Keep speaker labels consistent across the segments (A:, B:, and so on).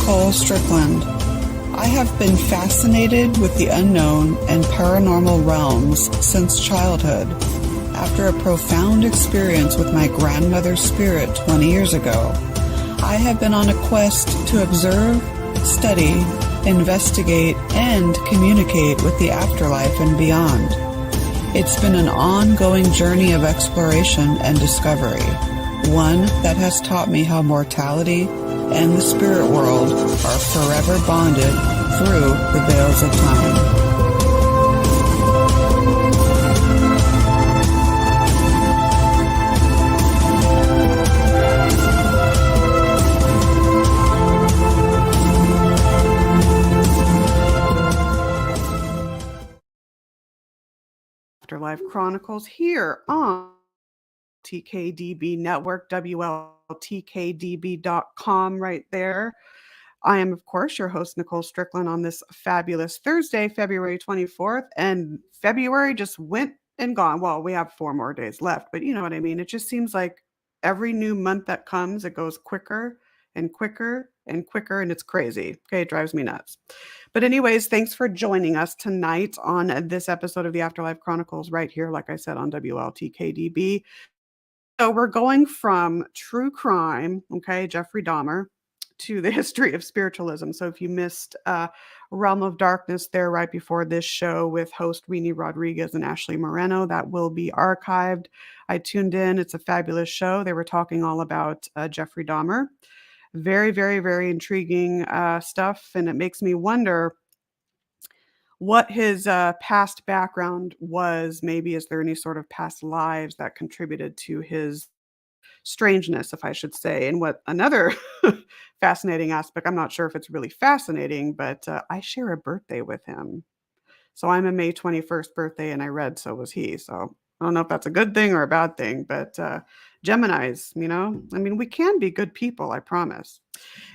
A: Nicole Strickland. I have been fascinated with the unknown and paranormal realms since childhood. After a profound experience with my grandmother's spirit 20 years ago, I have been on a quest to observe, study, investigate, and communicate with the afterlife and beyond. It's been an ongoing journey of exploration and discovery, one that has taught me how mortality and the spirit world are forever bonded through the veils of time. Afterlife Chronicles here on WLTK-DB network, WLTK-DB.com right there. I am, of course, your host, Nicole Strickland, on this fabulous Thursday, February 24th. And February just went and gone. Well, we have 4 more days left, but you know what I mean? It just seems like every new month that comes, it goes quicker and quicker and quicker, and it's crazy. Okay, it drives me nuts. But anyways, thanks for joining us tonight on this episode of the Afterlife Chronicles right here, like I said, on WLTK-DB. So we're going from true crime, okay, Jeffrey Dahmer, to the history of spiritualism. So if you missed Realm of Darkness there right before this show with host Rini Rodriguez and Ashley Moreno, that will be archived. I tuned in. It's a fabulous show. They were talking all about Jeffrey Dahmer. Very, very, very intriguing stuff. And it makes me wonder what his past background was. Maybe is there any sort of past lives that contributed to his strangeness, if I should say. And what another fascinating aspect, I'm not sure if it's really fascinating, but I share a birthday with him. So I'm a May 21st birthday, and I read so was he. So I don't know if that's a good thing or a bad thing, but Geminis, I mean, we can be good people, I promise.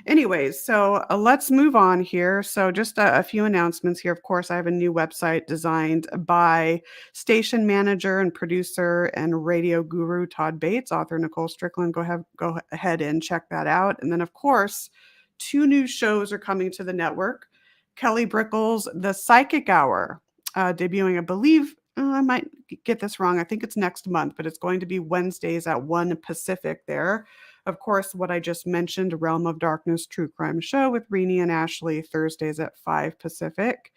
A: Anyways, so let's move on here. So just a few announcements here. Of course, I have a new website designed by station manager and producer and radio guru Todd Bates, author Nicole Strickland. Go ahead and check that out. And then, of course, 2 new shows are coming to the network. Kelly Brickle's The Psychic Hour, debuting, I believe, I might get this wrong. I think it's next month, but it's going to be Wednesdays at 1 Pacific there. Of course, what I just mentioned, Realm of Darkness True Crime Show with Rini and Ashley, Thursdays at 5 Pacific.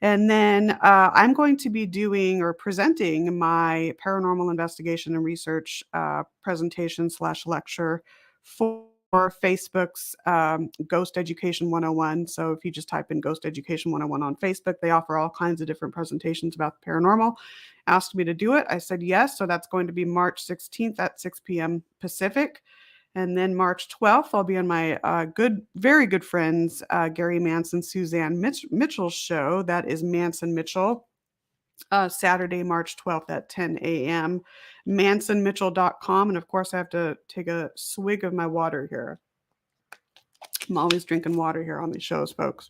A: And then I'm going to be doing or presenting my paranormal investigation and research presentation / lecture for Facebook's Ghost Education 101. So if you just type in Ghost Education 101 on Facebook, they offer all kinds of different presentations about the paranormal. Asked me to do it. I said yes. So that's going to be March 16th at 6 p.m. Pacific. And then March 12th, I'll be on my very good friends, Gary Manson, Suzanne Mitchell's show. That is Manson Mitchell, Saturday, March 12th at 10 a.m. MansonMitchell.com. And of course, I have to take a swig of my water here. I'm always drinking water here on these shows, folks.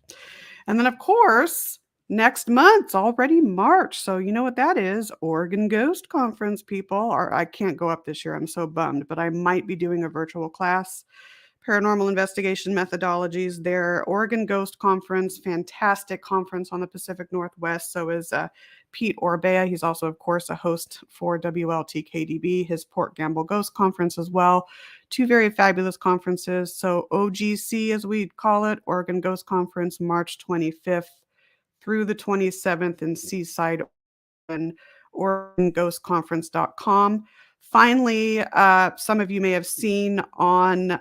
A: And then, of course, next month's already March. So you know what that is? Oregon Ghost Conference, people. Or I can't go up this year. I'm so bummed. But I might be doing a virtual class. Paranormal Investigation Methodologies, their Oregon Ghost Conference, fantastic conference on the Pacific Northwest. So is Pete Orbea. He's also, of course, a host for WLTK-DB, his Port Gamble Ghost Conference as well. 2 very fabulous conferences. So OGC, as we call it, Oregon Ghost Conference, March 25th through the 27th in Seaside, Oregon, OregonGhostConference.com. Finally, some of you may have seen on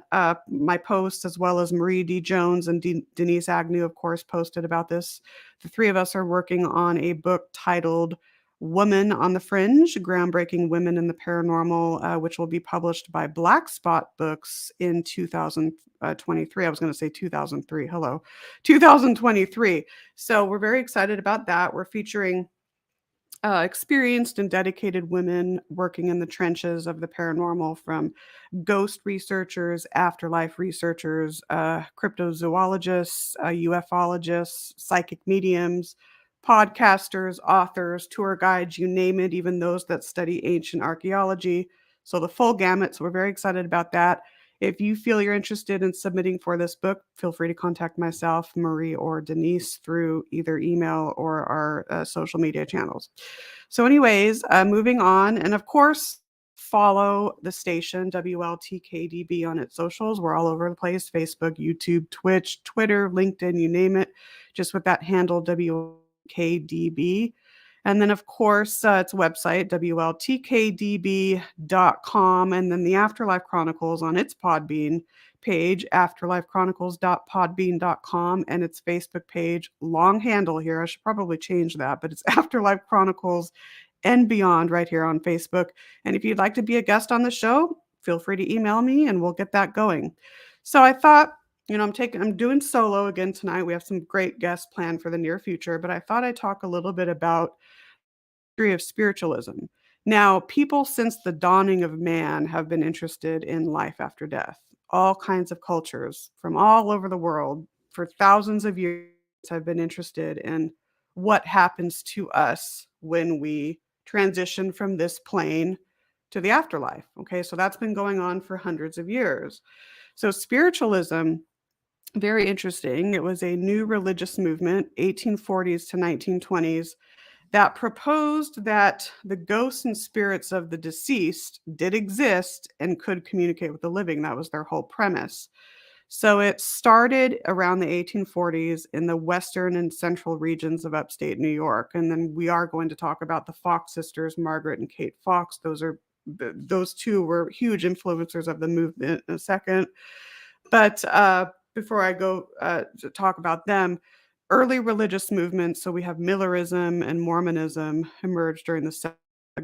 A: my posts, as well as Marie D. Jones and Denise Agnew, of course, posted about this. The 3 of us are working on a book titled Woman on the Fringe, Groundbreaking Women in the Paranormal, which will be published by Black Spot Books in 2023. I was going to say 2003. Hello. 2023. So we're very excited about that. We're featuring experienced and dedicated women working in the trenches of the paranormal, from ghost researchers, afterlife researchers, cryptozoologists, ufologists, psychic mediums, podcasters, authors, tour guides, you name it, even those that study ancient archaeology. So the full gamut. So we're very excited about that. If you feel you're interested in submitting for this book, feel free to contact myself, Marie, or Denise through either email or our social media channels. So, anyways, moving on. And of course, follow the station WLTK-DB on its socials. We're all over the place: Facebook, YouTube, Twitch, Twitter, LinkedIn, you name it, just with that handle WLTK-DB. And then, of course, its website, WLTK-DB.com. And then the Afterlife Chronicles on its Podbean page, afterlifechronicles.podbean.com, and its Facebook page, long handle here. I should probably change that, but it's Afterlife Chronicles and Beyond right here on Facebook. And if you'd like to be a guest on the show, feel free to email me and we'll get that going. So I thought, I'm doing solo again tonight. We have some great guests planned for the near future, but I thought I'd talk a little bit about history of spiritualism. Now, people since the dawning of man have been interested in life after death. All kinds of cultures from all over the world for thousands of years have been interested in what happens to us when we transition from this plane to the afterlife. Okay, so that's been going on for hundreds of years. So, spiritualism, very interesting. It was a new religious movement, 1840s to 1920s, that proposed that the ghosts and spirits of the deceased did exist and could communicate with the living. That was their whole premise. So it started around the 1840s in the western and central regions of upstate New York. And then we are going to talk about the Fox sisters, Margaret and Kate Fox. Those two were huge influencers of the movement in a second. But before I go to talk about them, early religious movements, so we have Millerism and Mormonism, emerged during the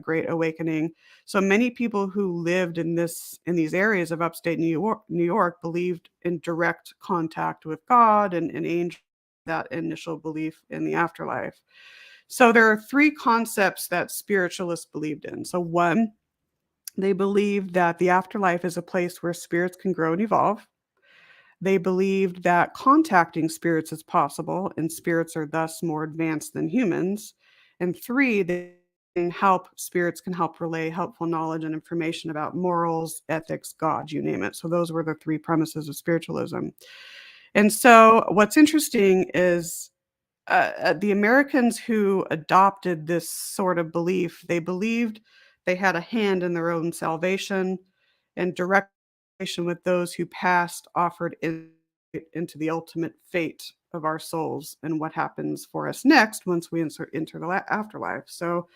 A: Great Awakening. So many people who lived in these areas of upstate New York believed in direct contact with God and angels, that initial belief in the afterlife. So there are three concepts that spiritualists believed in. So one, they believed that the afterlife is a place where spirits can grow and evolve. They believed that contacting spirits is possible, and spirits are thus more advanced than humans. And three, spirits can help relay helpful knowledge and information about morals, ethics, God, you name it. So those were the three premises of spiritualism. And so what's interesting is the Americans who adopted this sort of belief, they believed they had a hand in their own salvation, and direct relation with those who passed offered insight into the ultimate fate of our souls and what happens for us next once we enter the afterlife. So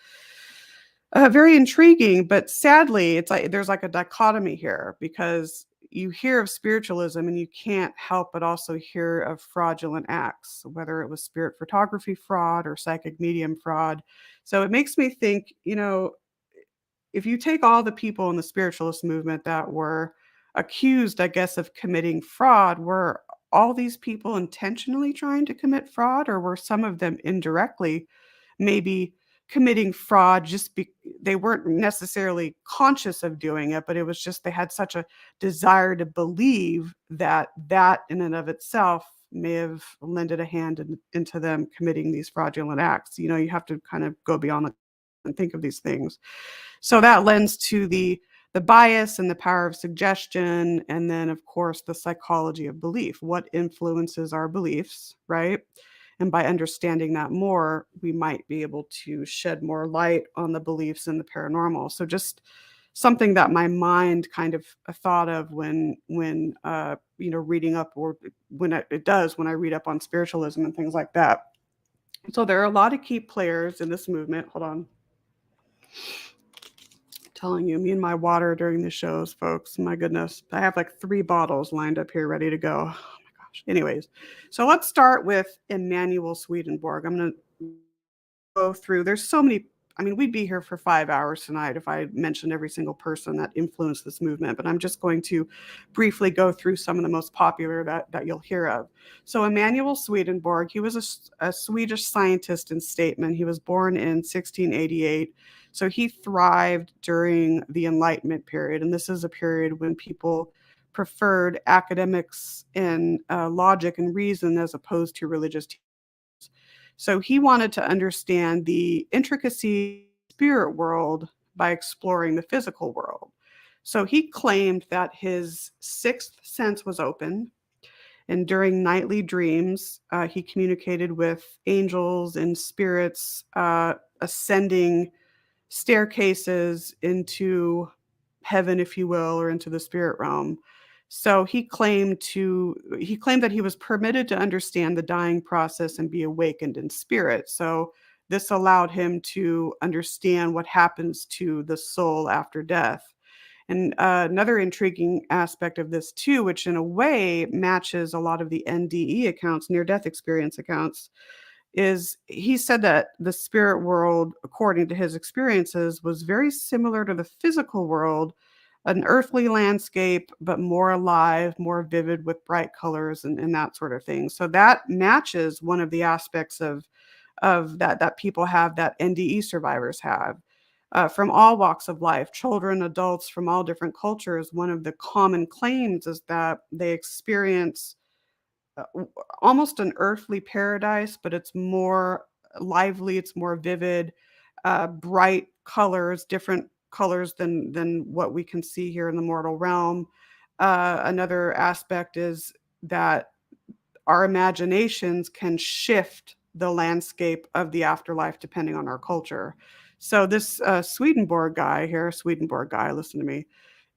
A: very intriguing, but sadly, it's like there's like a dichotomy here, because you hear of spiritualism and you can't help but also hear of fraudulent acts, whether it was spirit photography fraud or psychic medium fraud. So it makes me think, if you take all the people in the spiritualist movement that were accused, I guess, of committing fraud, were all these people intentionally trying to commit fraud, or were some of them indirectly maybe committing fraud, they weren't necessarily conscious of doing it, but it was just they had such a desire to believe that in and of itself may have lended a hand into them committing these fraudulent acts. You have to kind of go beyond and think of these things. So that lends to the bias and the power of suggestion, and then of course the psychology of belief. What influences our beliefs, right? And by understanding that more, we might be able to shed more light on the beliefs in the paranormal. So just something that my mind kind of thought of when reading up, or when I read up on spiritualism and things like that. So there are a lot of key players in this movement. Hold on. Telling you, me and my water during the shows, folks. My goodness. I have like 3 bottles lined up here ready to go. Oh my gosh. Anyways, so let's start with Emanuel Swedenborg. I'm going to go through. There's so many. I mean, we'd be here for 5 hours tonight if I mentioned every single person that influenced this movement, but I'm just going to briefly go through some of the most popular that you'll hear of. So Emanuel Swedenborg, he was a Swedish scientist and statesman. He was born in 1688. So he thrived during the Enlightenment period. And this is a period when people preferred academics and logic and reason as opposed to religious teachings. So he wanted to understand the intricacy of the spirit world by exploring the physical world. So he claimed that his sixth sense was open, and during nightly dreams, he communicated with angels and spirits, ascending staircases into heaven, if you will, or into the spirit realm. So he claimed that he was permitted to understand the dying process and be awakened in spirit. So this allowed him to understand what happens to the soul after death. And another intriguing aspect of this too, which in a way matches a lot of the NDE accounts, near death experience accounts, is he said that the spirit world, according to his experiences, was very similar to the physical world, an earthly landscape, but more alive, more vivid with bright colors and that sort of thing. So that matches one of the aspects of that people have, that NDE survivors have. From all walks of life, children, adults from all different cultures, one of the common claims is that they experience almost an earthly paradise, but it's more lively, it's more vivid, bright colors, different colors than what we can see here in the mortal realm. Another aspect is that our imaginations can shift the landscape of the afterlife depending on our culture. So this Swedenborg guy here, Swedenborg guy, listen to me,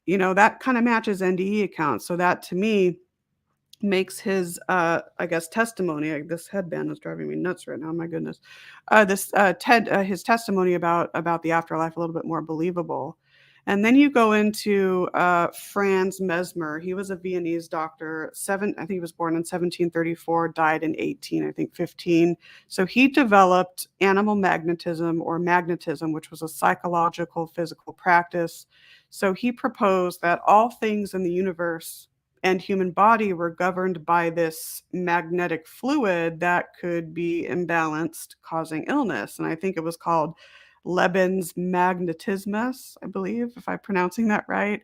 A: that kind of matches NDE accounts. So that to me makes his, I guess, testimony. This headband is driving me nuts right now. My goodness, this Ted, his testimony about the afterlife a little bit more believable. And then you go into Franz Mesmer. He was a Viennese doctor. I think he was born in 1734, died in 18, I think 15. So he developed animal magnetism or magnetism, which was a psychological physical practice. So he proposed that all things in the universe and human body were governed by this magnetic fluid that could be imbalanced, causing illness. And I think it was called Lebens magnetismus, I believe, if I'm pronouncing that right.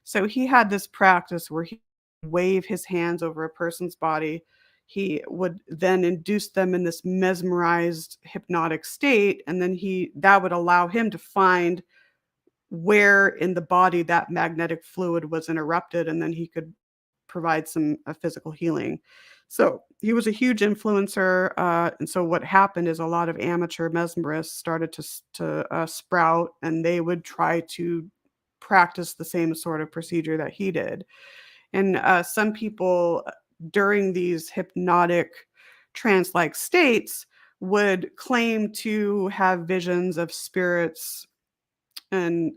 A: So he had this practice where he would wave his hands over a person's body. He would then induce them in this mesmerized hypnotic state, and then that would allow him to find where in the body that magnetic fluid was interrupted, and then he could provide some physical healing. So he was a huge influencer, and so what happened is a lot of amateur mesmerists started to sprout, and they would try to practice the same sort of procedure that he did. And some people during these hypnotic trance-like states would claim to have visions of spirits and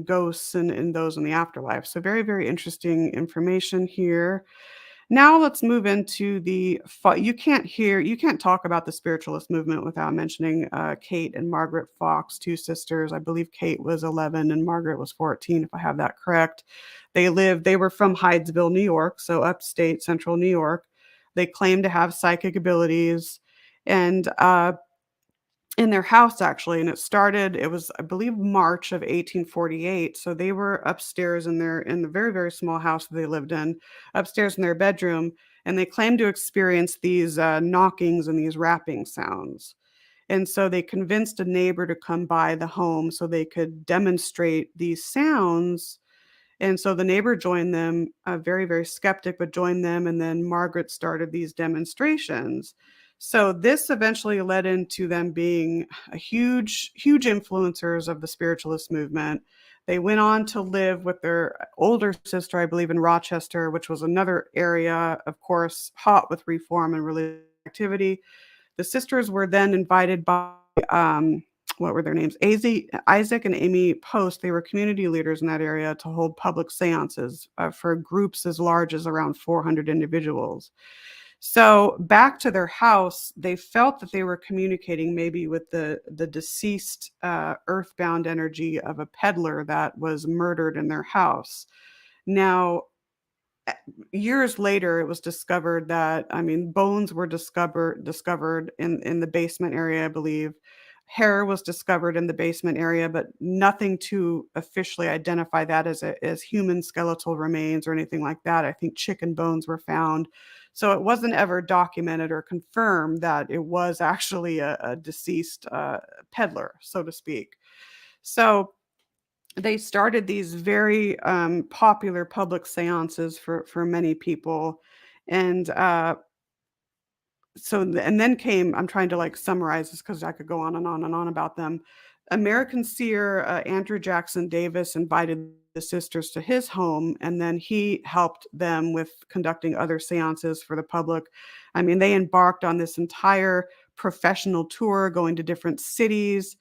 A: ghosts and those in the afterlife. So very, very interesting information here. Now let's move into you can't talk about the spiritualist movement without mentioning Kate and Margaret Fox, two sisters. I believe Kate was 11 and Margaret was 14, if I have that correct. They were from Hydesville, New York, so upstate central New York. They claimed to have psychic abilities, and in their house actually, and it was, I believe, March of 1848. So they were upstairs in the very, very small house that they lived in, upstairs in their bedroom, and they claimed to experience these knockings and these rapping sounds. And so they convinced a neighbor to come by the home so they could demonstrate these sounds. And so the neighbor joined them, very, very skeptic, but joined them. And then Margaret started these demonstrations. So this eventually led into them being a huge, huge influencers of the spiritualist movement. They went on to live with their older sister, I believe, in Rochester, which was another area, of course, hot with reform and religious activity. The sisters were then invited by what were their names? Isaac and Amy Post. They were community leaders in that area to hold public seances for groups as large as around 400 individuals. So back to their house, they felt that they were communicating maybe with the deceased earthbound energy of a peddler that was murdered in their house. Now, years later, it was discovered that, I mean, bones were discovered in the basement area, I believe. Hair was discovered in the basement area, but nothing to officially identify that as human skeletal remains or anything like that. I think chicken bones were found. So it wasn't ever documented or confirmed that it was actually a deceased peddler, so to speak. So they started these very popular public seances for many people, and and then came, I'm trying to like summarize this because I could go on and on and on about them. American seer Andrew Jackson Davis invited the sisters to his home, and then he helped them with conducting other seances for the public. I mean, they embarked on this entire professional tour, going to different cities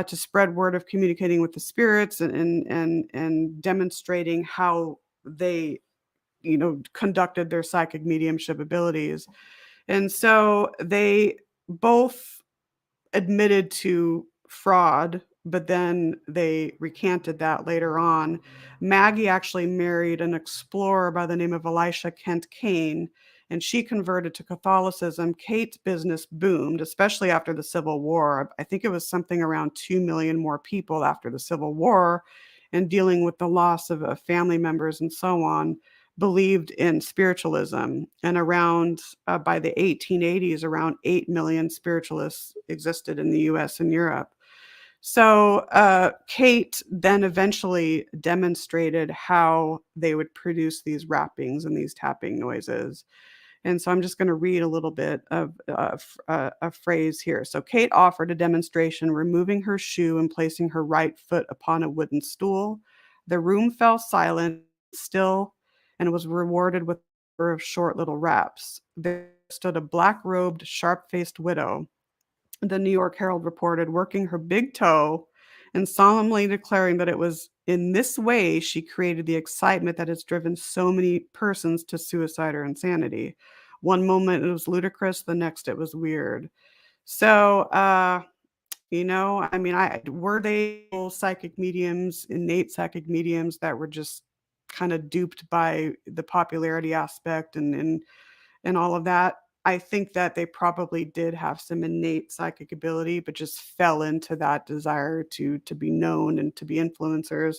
A: to spread word of communicating with the spirits, and demonstrating how they, conducted their psychic mediumship abilities. And so they both admitted to fraud, but then they recanted that later on. Maggie actually married an explorer by the name of Elisha Kent Kane, and she converted to Catholicism. Kate's business boomed, especially after the Civil War. I think it was something around 2 million more people after the Civil War, and dealing with the loss of family members and so on, believed in spiritualism. And around by the 1880s, around 8 million spiritualists existed in the US and Europe. So Kate then eventually demonstrated how they would produce these rappings and these tapping noises. And so I'm just going to read a little bit of a phrase here. So Kate offered a demonstration, removing her shoe and placing her right foot upon a wooden stool. The room fell silent, still, and was rewarded with a number of short little raps. There stood a black-robed, sharp-faced widow, the New York Herald reported, working her big toe and solemnly declaring that it was in this way she created the excitement that has driven so many persons to suicide or insanity. One moment it was ludicrous, the next it was weird. So, I mean, were they psychic mediums, innate psychic mediums that were just kind of duped by the popularity aspect and all of that? I think that they probably did have some innate psychic ability, but just fell into that desire to be known and to be influencers.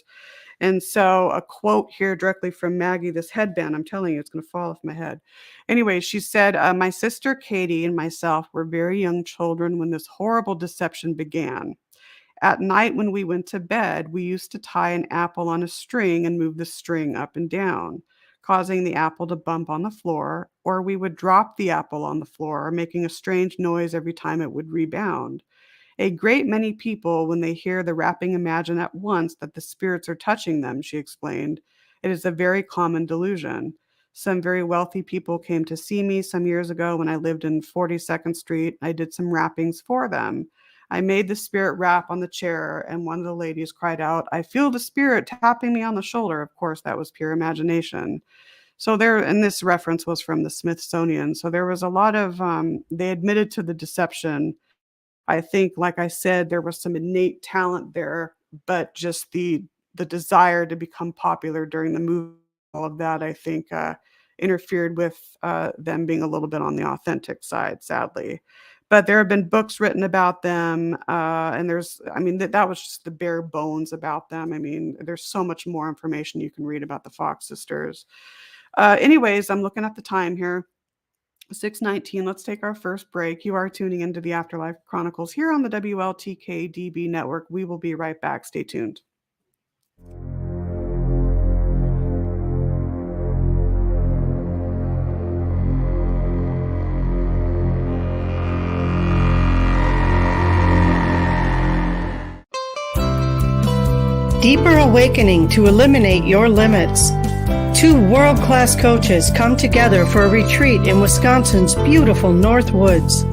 A: And so a quote here directly from Maggie, this headband, I'm telling you, it's going to fall off my head. Anyway, she said, my sister Katie and myself were very young children when this horrible deception began. At night when we went to bed, we used to tie an apple on a string and move the string up and down, causing the apple to bump on the floor, or we would drop the apple on the floor, making a strange noise every time it would rebound. A great many people, when they hear the rapping, imagine at once that the spirits are touching them, she explained. It is a very common delusion. Some very wealthy people came to see me some years ago when I lived in 42nd Street. I did some rappings for them. I made the spirit rap on the chair, and one of the ladies cried out, "I feel the spirit tapping me on the shoulder." Of course, that was pure imagination. So there, and this reference was from the Smithsonian. So there was a lot of, they admitted to the deception. I think, like I said, there was some innate talent there, but just the desire to become popular during the movie, all of that, I think, interfered with them being a little bit on the authentic side, sadly. But there have been books written about them, and that was just the bare bones about them. I mean, there's so much more information you can read about the Fox sisters. Anyways, I'm looking at the time here. 6:19. Let's take our first break. You are tuning into the Afterlife Chronicles here on the WLTK-DB network. We will be right back. Stay tuned.
B: Deeper awakening to eliminate your limits. Two world-class coaches come together for a retreat in Wisconsin's beautiful North Woods.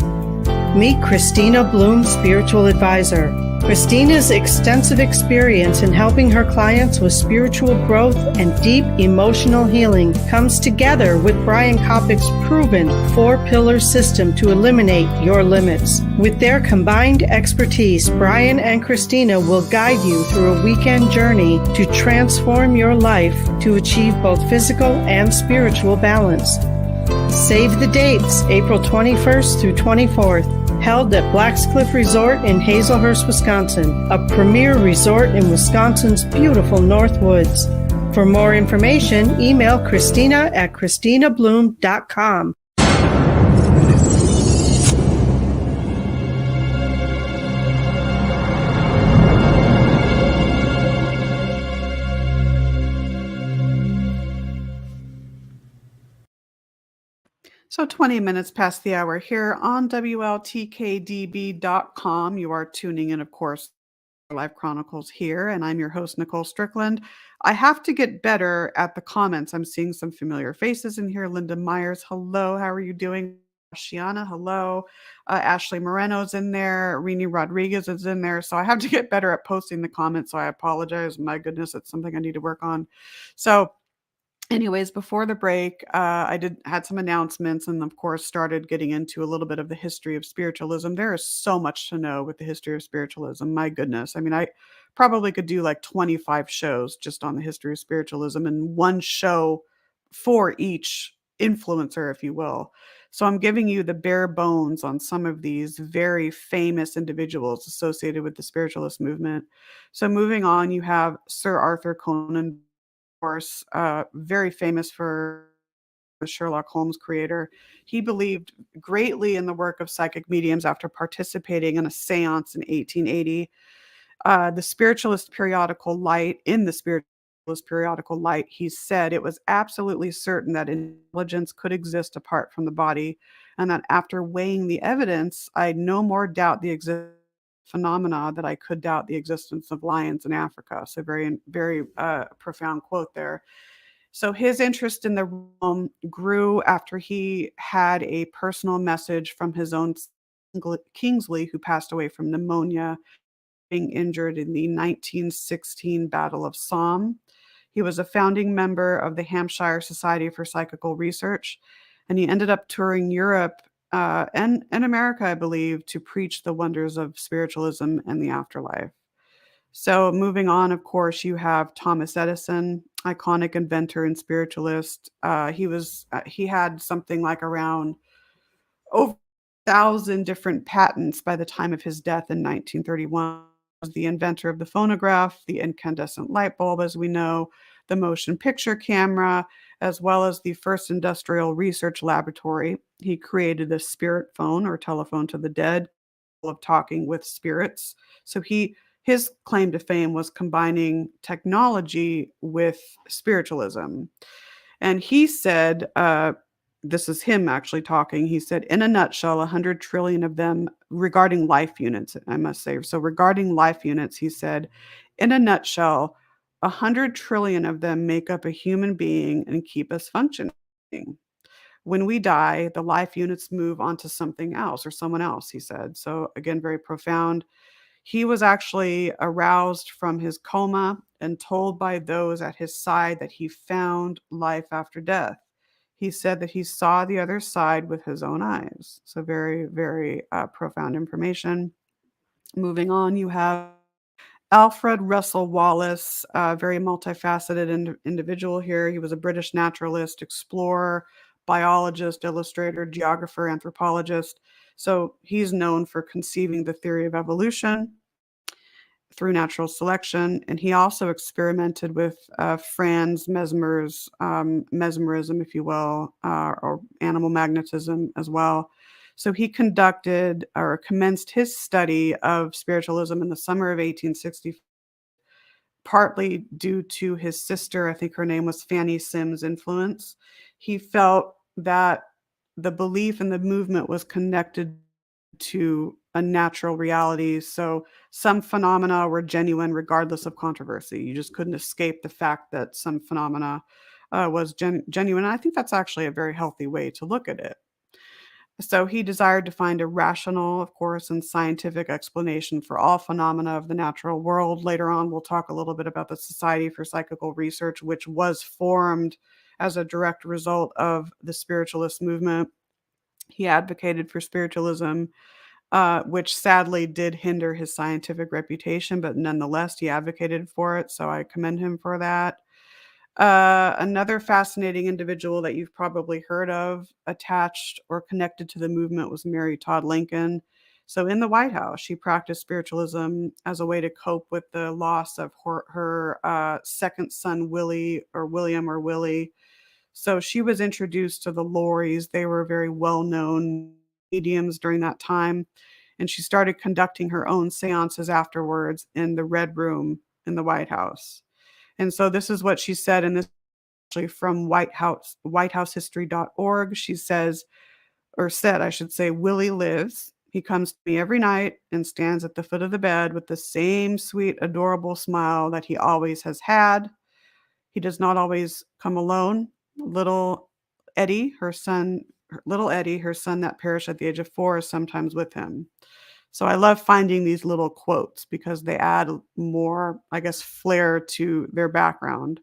B: Meet Christina Bloom, Spiritual Advisor. Christina's extensive experience in helping her clients with spiritual growth and deep emotional healing comes together with Brian Kopic's proven 4-pillar system to eliminate your limits. With their combined expertise, Brian and Christina will guide you through a weekend journey to transform your life to achieve both physical and spiritual balance. Save the dates, April 21st through 24th. Held at Black's Cliff Resort in Hazelhurst, Wisconsin, a premier resort in Wisconsin's beautiful North Woods. For more information, email Christina at ChristinaBloom.com.
A: So 20 minutes past the hour here on WLTK-DB.com. You are tuning in, of course, Life Chronicles here, and I'm your host, Nicole Strickland. I have to get better at the comments. I'm seeing some familiar faces in here. Linda Myers, hello. How are you doing? Shiana, hello. Ashley Moreno's in there. Rini Rodriguez is in there. So I have to get better at posting the comments. So I apologize. My goodness, it's something I need to work on. So anyways, before the break, I did had some announcements and of course started getting into a little bit of the history of spiritualism. There is so much to know with the history of spiritualism. My goodness. I mean, I probably could do like 25 shows just on the history of spiritualism and one show for each influencer, if you will. So I'm giving you the bare bones on some of these very famous individuals associated with the spiritualist movement. So moving on, you have Sir Arthur Conan, course, very famous for the Sherlock Holmes creator. He believed greatly in the work of psychic mediums after participating in a seance in 1880. The spiritualist periodical Light, in the spiritualist periodical Light, he said it was absolutely certain that intelligence could exist apart from the body, and that after weighing the evidence, I no more doubt the existence phenomena that I could doubt the existence of lions in Africa. So very, very profound quote there. So his interest in the realm grew after he had a personal message from his own Kingsley, who passed away from pneumonia, being injured in the 1916 Battle of Somme. He was a founding member of the Hampshire Society for Psychical Research, and he ended up touring Europe and America, I believe, to preach the wonders of spiritualism and the afterlife. So, moving on, of course, you have Thomas Edison, iconic inventor and spiritualist. He had something like around over 1,000 different patents by the time of his death in 1931. Was the inventor of the phonograph, the incandescent light bulb, as we know, the motion picture camera, as well as the first industrial research laboratory. He created a spirit phone or telephone to the dead, of talking with spirits. So his claim to fame was combining technology with spiritualism. And he said, this is him actually talking. He said, in a nutshell, 100 trillion of them, regarding life units, I must say. So, regarding life units, he said, in a nutshell, 100 trillion of them make up a human being and keep us functioning. When we die, the life units move on to something else or someone else, he said. So, again, very profound. He was actually aroused from his coma and told by those at his side that he found life after death. He said that he saw the other side with his own eyes. So, very, very profound information. Moving on, you have Alfred Russel Wallace, a very multifaceted individual here. He was a British naturalist, explorer, biologist, illustrator, geographer, anthropologist. So he's known for conceiving the theory of evolution through natural selection, and he also experimented with Franz Mesmer's mesmerism, if you will, or animal magnetism as well. So he conducted or commenced his study of spiritualism in the summer of 1860, partly due to his sister, I think her name was Fanny Sims' influence. He felt that the belief in the movement was connected to a natural reality. So some phenomena were genuine regardless of controversy. You just couldn't escape the fact that some phenomena was genuine. I think that's actually a very healthy way to look at it. So he desired to find a rational, of course, and scientific explanation for all phenomena of the natural world. Later on, we'll talk a little bit about the Society for Psychical Research, which was formed as a direct result of the spiritualist movement. He advocated for spiritualism, which sadly did hinder his scientific reputation, but nonetheless, he advocated for it. So I commend him for that. Another fascinating individual that you've probably heard of, attached or connected to the movement, was Mary Todd Lincoln. So in the White House, she practiced spiritualism as a way to cope with the loss of her second son, William or Willie. So she was introduced to the Lorries. They were very well-known mediums during that time. And she started conducting her own seances afterwards in the Red Room in the White House. And so this is what she said in this actually from whitehousehistory.org. She says, or said, I should say, Willie lives. He comes to me every night and stands at the foot of the bed with the same sweet, adorable smile that he always has had. He does not always come alone. Little Eddie, little Eddie, her son that perished at the age of 4, is sometimes with him. So I love finding these little quotes because they add more, I guess, flair to their background.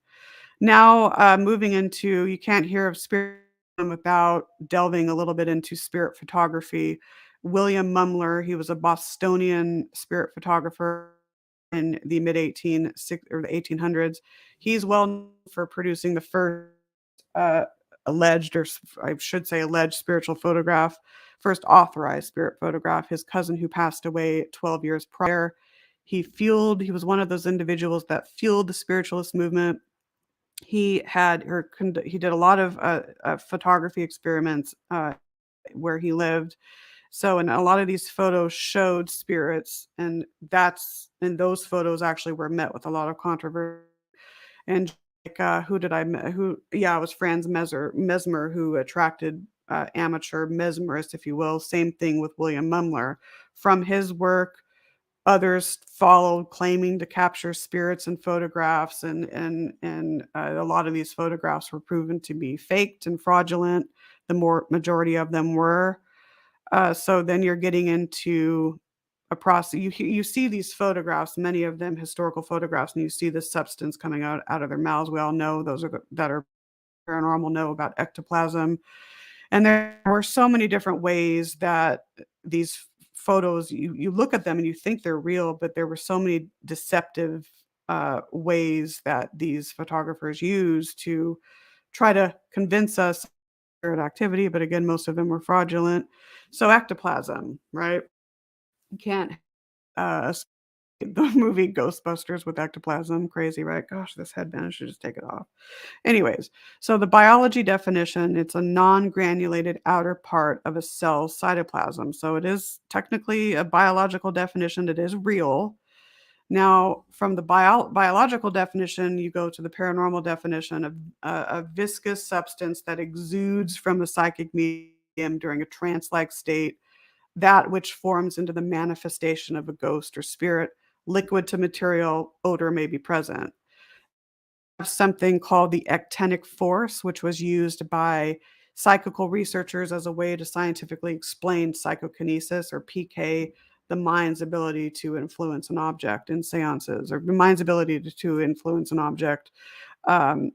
A: Now, moving into, you can't hear of spiritism without delving a little bit into spirit photography. William Mumler, he was a Bostonian spirit photographer in the mid 1800s. He's well known for producing the first alleged, or I should say alleged, spiritual photograph, first authorized spirit photograph. His cousin, who passed away 12 years prior, he was one of those individuals that fueled the spiritualist movement. He did a lot of photography experiments where he lived. So, and a lot of these photos showed spirits, and those photos actually were met with a lot of controversy. And like, who did I met? Who? Yeah, it was Franz Mesmer who attracted amateur mesmerists, if you will. Same thing with William Mumler. From his work, others followed, claiming to capture spirits in photographs, and a lot of these photographs were proven to be faked and fraudulent. The majority of them were. So then you're getting into a process. You see these photographs, many of them historical photographs, and you see the substance coming out of their mouths. We all know those that are paranormal know about ectoplasm. And there were so many different ways that these photos, you look at them and you think they're real, but there were so many deceptive ways that these photographers used to try to convince us spirit activity. But again, most of them were fraudulent. So ectoplasm, right? You can't the movie Ghostbusters with ectoplasm. Crazy, right? Gosh, this headband, I should just take it off. Anyways, so the biology definition, it's a non-granulated outer part of a cell's cytoplasm. So it is technically a biological definition. It is real. Now, from the biological definition, you go to the paranormal definition of a viscous substance that exudes from the psychic medium during a trance-like state, that which forms into the manifestation of a ghost or spirit. Liquid to material, odor may be present. Something called the actinic force, which was used by psychical researchers as a way to scientifically explain psychokinesis, or PK, the mind's ability to influence an object in seances, or the mind's ability to influence an object. Um,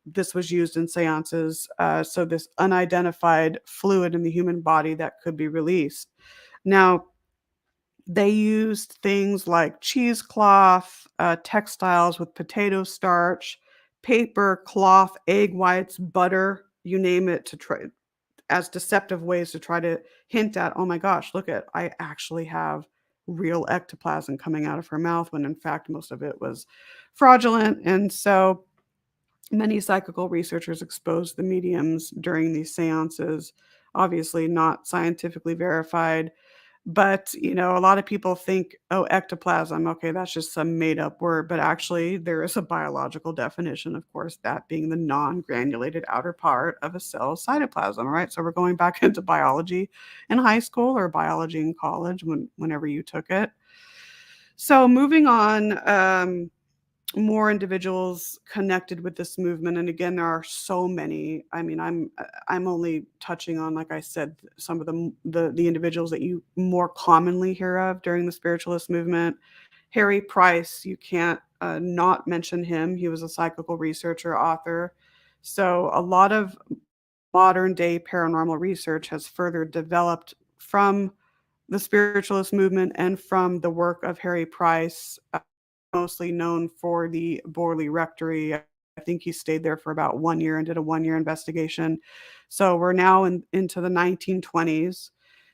A: this was used in seances. So this unidentified fluid in the human body that could be released. Now, they used things like cheesecloth, textiles with potato starch, paper, cloth, egg whites, butter, you name it, to try as deceptive ways to try to hint at, oh my gosh, look at, I actually have real ectoplasm coming out of her mouth, when in fact most of it was fraudulent. And so many psychical researchers exposed the mediums during these seances, obviously not scientifically verified. But, a lot of people think, oh, ectoplasm, okay, that's just some made up word. But actually, there is a biological definition, of course, that being the non granulated outer part of a cell's cytoplasm. All right. So we're going back into biology in high school, or biology in college, whenever you took it. So moving on, more individuals connected with this movement, and again, there are so many. I mean, I'm only touching on, like I said, some of the individuals that you more commonly hear of during the spiritualist movement. Harry Price, you can't not mention him. He was a psychical researcher, author. So a lot of modern day paranormal research has further developed from the spiritualist movement and from the work of Harry Price, mostly known for the Borley Rectory. I think he stayed there for about 1 year and did a 1-year investigation. So we're now into the 1920s.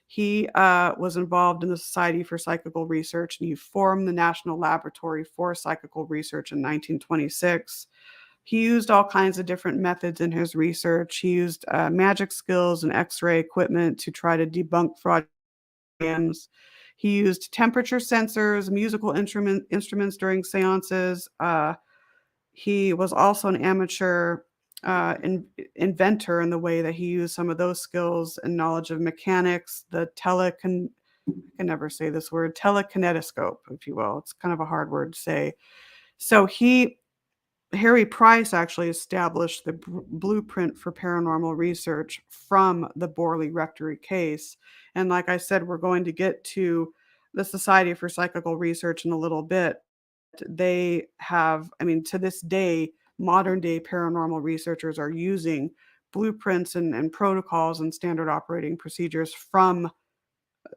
A: He was involved in the Society for Psychical Research, and he formed the National Laboratory for Psychical Research in 1926. He used all kinds of different methods in his research. He used magic skills and X-ray equipment to try to debunk fraud. He used temperature sensors, musical instruments during seances. He was also an amateur inventor in the way that he used some of those skills and knowledge of mechanics, the I can never say this word, telekinetoscope, if you will. It's kind of a hard word to say. So Harry Price actually established the blueprint for paranormal research from the Borley Rectory case. And like I said, we're going to get to the Society for Psychical Research in a little bit. They have, I mean, to this day, modern day paranormal researchers are using blueprints and protocols and standard operating procedures from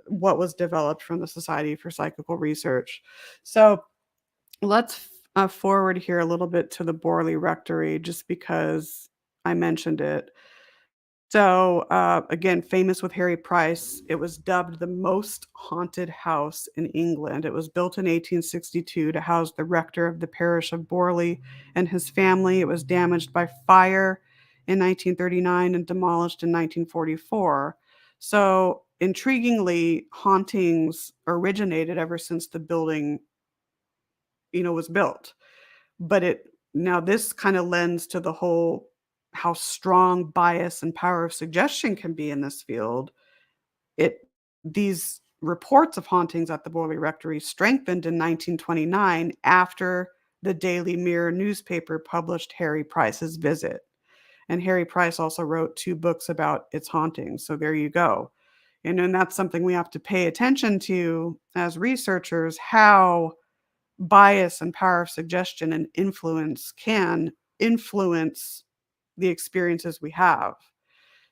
A: what was developed from the Society for Psychical Research. So let's forward here a little bit to the Borley Rectory just because I mentioned it. So, again, famous with Harry Price, it was dubbed the most haunted house in England. It was built in 1862 to house the rector of the parish of Borley and his family. It was damaged by fire in 1939 and demolished in 1944. So, intriguingly, hauntings originated ever since the building, was built. But it now this kind of lends to the whole how strong bias and power of suggestion can be in this field. It These reports of hauntings at the Borley Rectory strengthened in 1929 after the Daily Mirror newspaper published Harry Price's visit. And Harry Price also wrote 2 books about its hauntings. So there you go. And that's something we have to pay attention to as researchers, how bias and power of suggestion and influence can influence the experiences we have.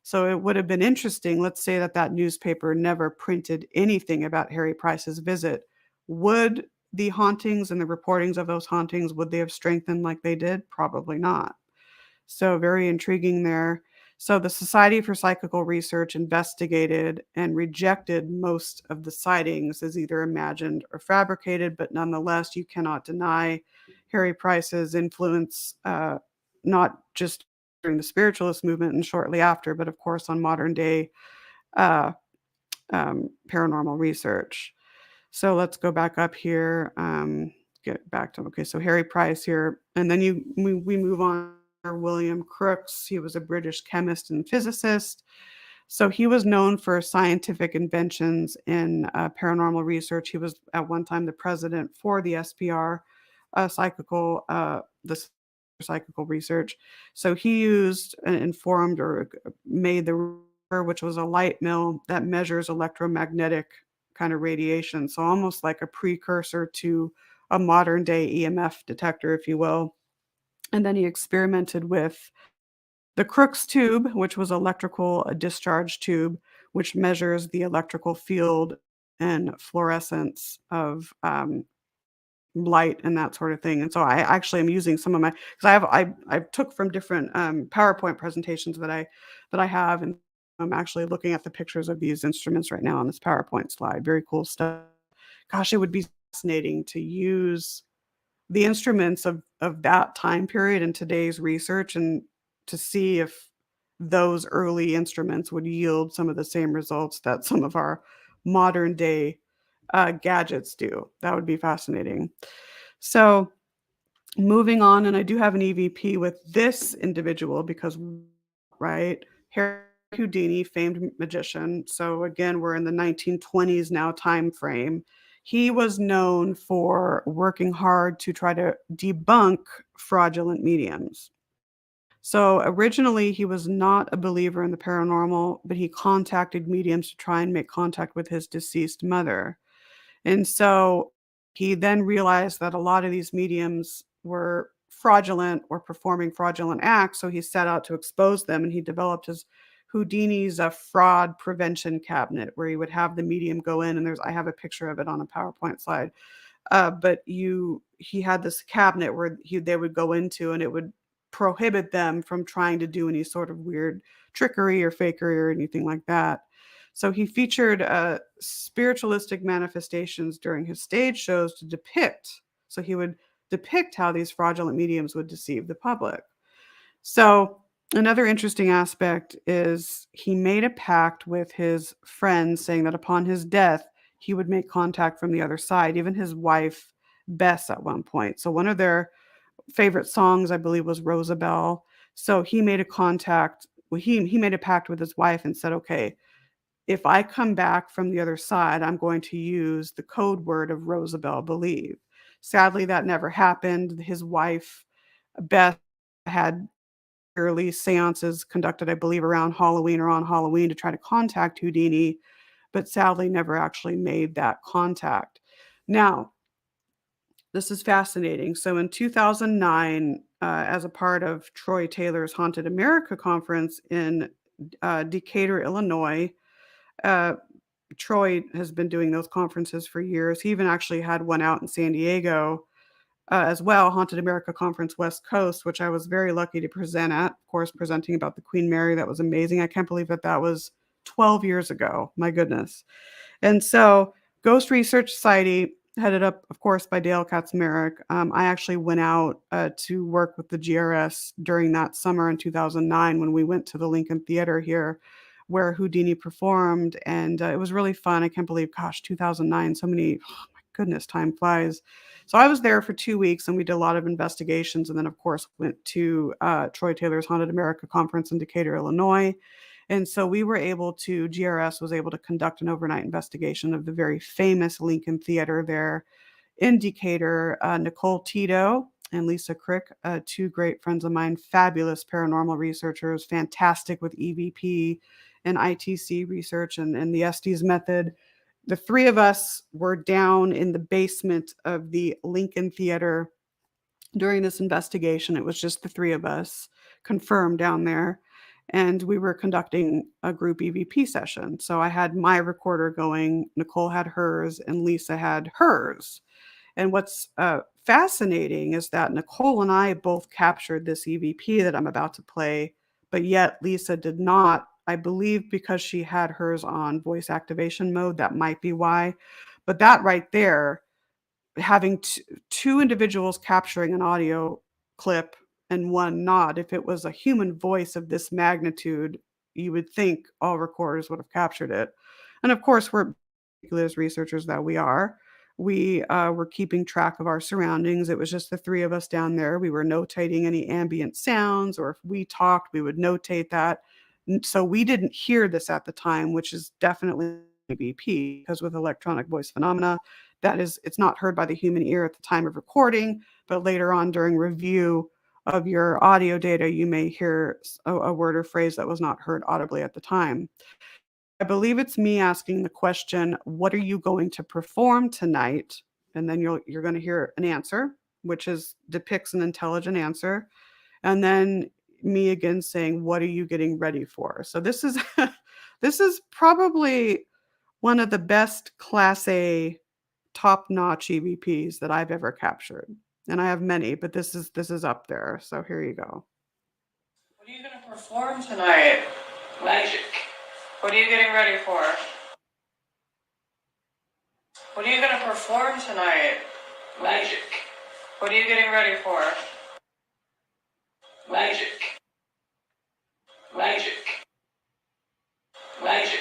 A: So it would have been interesting, let's say that newspaper never printed anything about Harry Price's visit. Would the hauntings and the reportings of those hauntings, would they have strengthened like they did? Probably not. So very intriguing there. So the Society for Psychical Research investigated and rejected most of the sightings as either imagined or fabricated, but nonetheless, you cannot deny Harry Price's influence, not just during the spiritualist movement and shortly after, but of course on modern day uh, paranormal research. So let's go back up here. Get back to, okay, so Harry Price here. And then we move on. William Crookes, he was a British chemist and physicist. So he was known for scientific inventions in paranormal research. He was at one time the president for the SPR, the psychical research. So he used and informed or made the, which was a light mill that measures electromagnetic kind of radiation. So almost like a precursor to a modern day EMF detector, if you will. And then he experimented with the Crookes tube, which was electrical discharge tube, which measures the electrical field and fluorescence of light and that sort of thing. And so I actually am using some of my, because I took from different PowerPoint presentations that I have, and I'm actually looking at the pictures of these instruments right now on this PowerPoint slide. Very cool stuff. Gosh, it would be fascinating to use the instruments of that time period in today's research and to see if those early instruments would yield some of the same results that some of our modern day gadgets do. That would be fascinating. So moving on, and I do have an EVP with this individual because, right, Harry Houdini, famed magician. So again, we're in the 1920s now time frame. He was known for working hard to try to debunk fraudulent mediums. So originally, he was not a believer in the paranormal, but he contacted mediums to try and make contact with his deceased mother. And so he then realized that a lot of these mediums were fraudulent or performing fraudulent acts. So he set out to expose them, and he developed his Houdini's fraud prevention cabinet, where he would have the medium go in, and I have a picture of it on a PowerPoint slide. But he had this cabinet where they would go into, and it would prohibit them from trying to do any sort of weird trickery or fakery or anything like that. So he featured spiritualistic manifestations during his stage shows to depict. So he would depict how these fraudulent mediums would deceive the public. So another interesting aspect is he made a pact with his friends saying that upon his death, he would make contact from the other side, even his wife, Bess, at one point. So one of their favorite songs, I believe, was Rosabelle. So he made a contact. Well, he made a pact with his wife and said, "Okay, if I come back from the other side, I'm going to use the code word of Rosabelle Believe." Sadly, that never happened. His wife, Beth, had early seances conducted, I believe, around Halloween or on Halloween to try to contact Houdini, but sadly never actually made that contact. Now, this is fascinating. So in 2009, as a part of Troy Taylor's Haunted America conference in Decatur, Illinois, uh, Troy has been doing those conferences for years. He even actually had one out in San Diego as well, Haunted America Conference West Coast, which I was very lucky to present at. Of course, presenting about the Queen Mary. That was amazing. I can't believe that that was 12 years ago. My goodness. And so, Ghost Research Society, headed up, of course, by Dale Katzmarek. I actually went out to work with the GRS during that summer in 2009 when we went to the Lincoln Theater here where Houdini performed. And it was really fun. I can't believe, gosh, 2009, so many, oh my goodness, time flies. So I was there for 2 weeks and we did a lot of investigations. And then, of course, went to Troy Taylor's Haunted America Conference in Decatur, Illinois. And so we were able to, GRS was able to conduct an overnight investigation of the very famous Lincoln Theater there in Decatur. Nicole Tito and Lisa Crick, two great friends of mine, fabulous paranormal researchers, fantastic with EVP and ITC research and the Estes method. The three of us were down in the basement of the Lincoln Theater during this investigation. It was just the three of us confirmed down there. And we were conducting a group EVP session. So I had my recorder going, Nicole had hers, and Lisa had hers. And what's fascinating is that Nicole and I both captured this EVP that I'm about to play, but yet Lisa did not. I believe because she had hers on voice activation mode. That might be why. But that right there, having two individuals capturing an audio clip and one not, if it was a human voice of this magnitude, you would think all recorders would have captured it. And of course, we're as researchers that we were keeping track of our surroundings. It was just the three of us down there. We were notating any ambient sounds, or if we talked, we would notate that. So we didn't hear this at the time, which is definitely EVP, because with electronic voice phenomena, that is, it's not heard by the human ear at the time of recording, but later on during review of your audio data, you may hear a word or phrase that was not heard audibly at the time. I believe it's me asking the question, what are you going to perform tonight? And then you're going to hear an answer, which is depicts an intelligent answer. And then me again saying, what are you getting ready for? So this is this is probably one of the best class A top-notch EVPs that I've ever captured. And I have many, but this is up there. So here you go. What are you going to perform tonight? Magic. What are you getting ready for? What are you going to perform tonight? Magic. What are you getting ready for? Magic. Magic. Magic.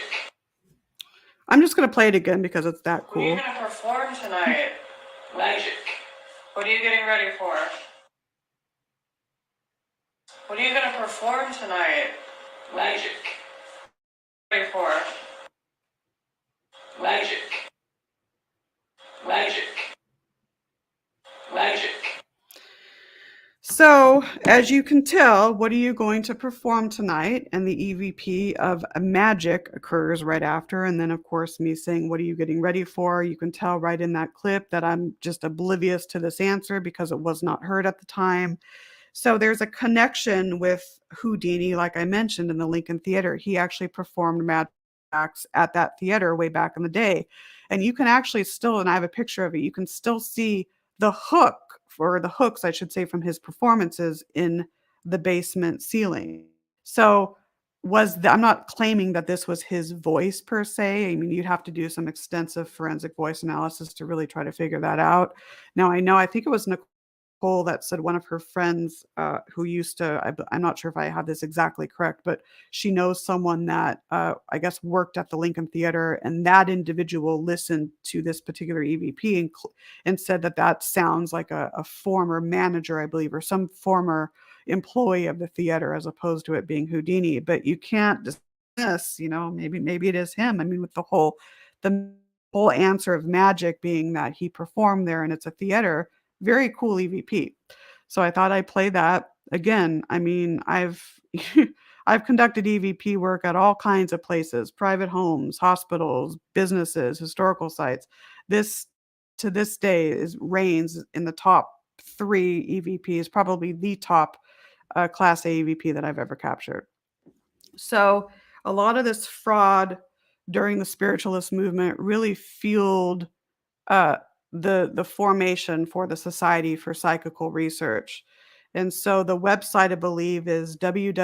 A: I'm just going to play it again because it's that cool. What are you going to perform tonight? Magic. What are you getting ready for? What are you going to perform tonight? Magic. Ready for? Magic. Magic. Magic. So, as you can tell, what are you going to perform tonight? And the EVP of magic occurs right after. And then, of course, me saying, what are you getting ready for? You can tell right in that clip that I'm just oblivious to this answer because it was not heard at the time. So there's a connection with Houdini, like I mentioned, in the Lincoln Theater. He actually performed magic acts at that theater way back in the day. And you can actually still, and I have a picture of it, you can still see the hook, or the hooks, I should say, from his performances in the basement ceiling. So I'm not claiming that this was his voice per se. I mean, you'd have to do some extensive forensic voice analysis to really try to figure that out. Now, I think it was Nicole that said one of her friends who used to, I'm not sure if I have this exactly correct, but she knows someone that I guess worked at the Lincoln Theater, and that individual listened to this particular EVP and said that that sounds like a former manager, I believe, or some former employee of the theater as opposed to it being Houdini. But you can't dismiss, maybe it is him. I mean, with the whole answer of magic being that he performed there and it's a theater, very cool EVP. So I thought I'd play that. Again, I mean, I've I've conducted EVP work at all kinds of places, private homes, hospitals, businesses, historical sites. This to this day is reigns in the top 3 EVPs, probably the top class A EVP that I've ever captured. So a lot of this fraud during the spiritualist movement really fueled uh, the formation for the Society for Psychical Research. And so the website, I believe, is www.spr.ac.uk.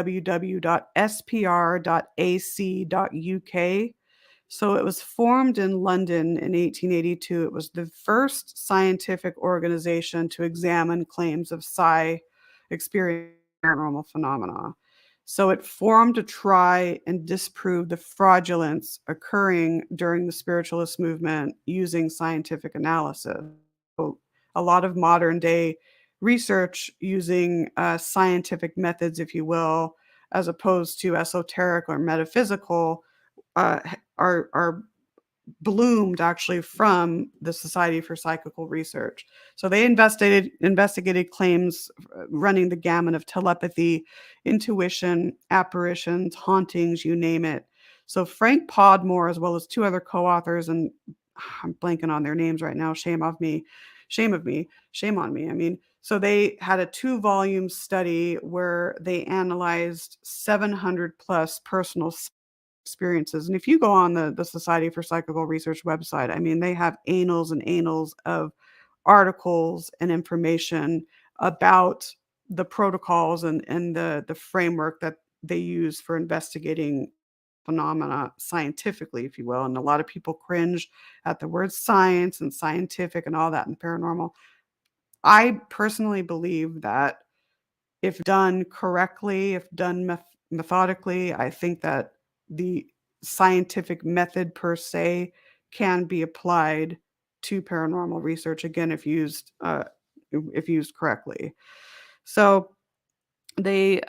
A: So it was formed in London in 1882. It was the first scientific organization to examine claims of psi experience paranormal phenomena. So it formed to try and disprove the fraudulence occurring during the spiritualist movement using scientific analysis. So a lot of modern day research using scientific methods, if you will, as opposed to esoteric or metaphysical, are bloomed actually from the Society for Psychical Research. So they investigated claims running the gamut of telepathy, intuition, apparitions, hauntings, you name it. So Frank Podmore, as well as 2 other co-authors, and I'm blanking on their names right now, shame on me. I mean, so they had a 2-volume study where they analyzed 700 plus personal experiences. And if you go on the Society for Psychical Research website, I mean, they have annals and annals of articles and information about the protocols and the framework that they use for investigating phenomena scientifically, if you will. And a lot of people cringe at the word science and scientific and all that and paranormal. I personally believe that if done correctly, if done methodically, I think that the scientific method per se can be applied to paranormal research, again, if used correctly. So the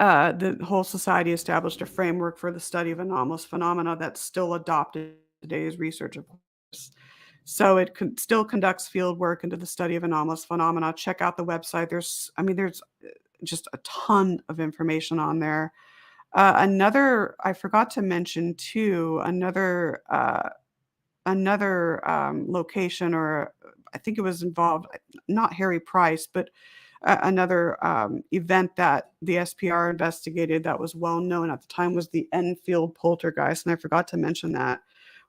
A: whole society established a framework for the study of anomalous phenomena that's still adopted in today's research, of course. So it still conducts field work into the study of anomalous phenomena. Check out the website. There's just a ton of information on there. Another I forgot to mention too, another location, or I think it was involved, not Harry Price, but another event that the SPR investigated that was well known at the time was the Enfield poltergeist, and I forgot to mention that,